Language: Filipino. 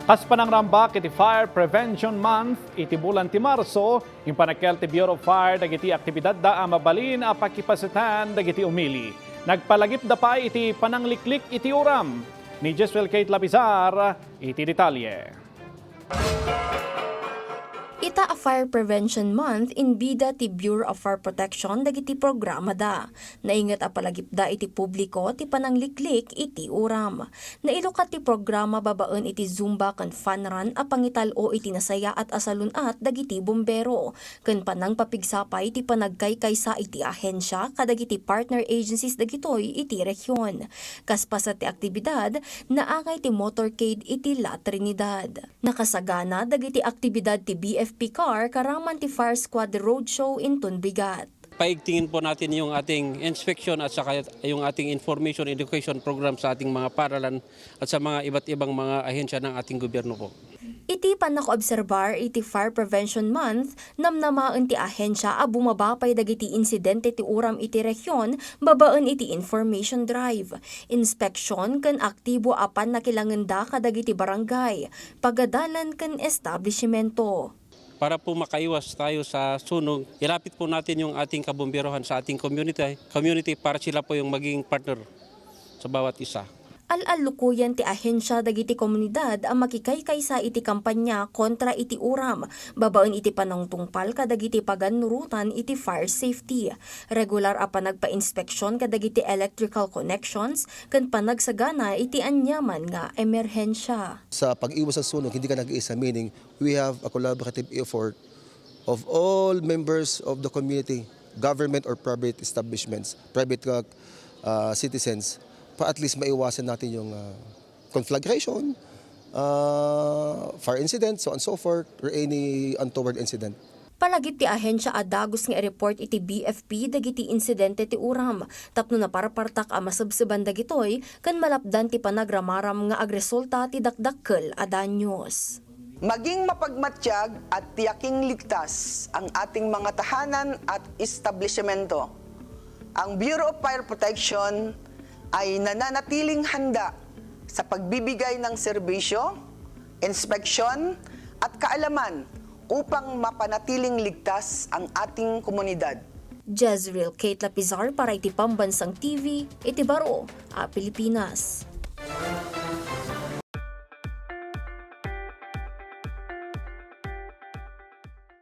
Kas panangrambak iti Fire Prevention Month, iti bulan ti Marso, yung panakkel ti Bureau of Fire dagiti aktibidad da mabalin a pakipasitan dagiti umili. Nagpalagip da pa iti panangliklik iti uram. Ni Jeswel Kate Lapizar, iti detalye. Ita a Fire Prevention Month in bida ti Bureau of Fire Protection dagiti programa da. Naingat a palagip da iti publiko ti panangliklik iti uram. Nailukat ti programa babaen iti Zumba kan fun run a pangitalo iti nasaya at asalunat dagiti bombero. Ken panang papigsapay ti panagkaykaysa iti ahensya kadagiti partner agencies dagitoy iti rehiyon. Kaspasa ti aktibidad naangay ti motorcade iti La Trinidad. Nakasagana dagiti aktibidad ti BFP car karaman ti Fire Squad Roadshow in Tunbigat. Paigtingin po natin yung ating inspection at saka yung ating information education program sa ating mga paralan at sa mga iba't ibang mga ahensya ng ating gobyerno po. Iti panakaobserbar iti Fire Prevention Month namnamaan ti ahensya a bumabapay dagiti insidente ti uram iti rehiyon babaan iti information drive, inspeksyon ken aktibo apan nakilangenda kadagiti barangay, pagadalan ken establishmento. Para po makaiwas tayo sa sunog, ilapit po natin yung ating kabomberohan sa ating community para sila po yung magiging partner sa bawat isa. Al-alukuyan ti ahensya dagiti komunidad ang makikaykaysa iti kampanya kontra iti uram, babaen iti panangtungpal kadagiti paganurutan iti fire safety. Regular a panagpa-inspeksyon kadagiti electrical connections ken panagsagana iti anyaman nga emerhensya. Sa pag-iwas sa sunog, hindi ka nag-iisa, meaning we have a collaborative effort of all members of the community, government or private establishments, private citizens, para at least maiwasan natin yung conflagration, fire incident, so on and so forth, or any untoward incident. Palagip ti ahensya a Dagus nga report iti BFP dagiti insidente ti uram. Tapno na parapartak a masabsaban dagitoy kan malapdan ti panagramaram nga agresulta ti dakdakkel a danyos. Maging mapagmatsyag at tiyaking ligtas ang ating mga tahanan at establishmento. Ang Bureau of Fire Protection ay nananatiling handa sa pagbibigay ng serbisyo, inspeksyon at kaalaman upang mapanatiling ligtas ang ating komunidad. Jeswel Kate Lapizar para iti Pambansang TV, iti Baro, Pilipinas.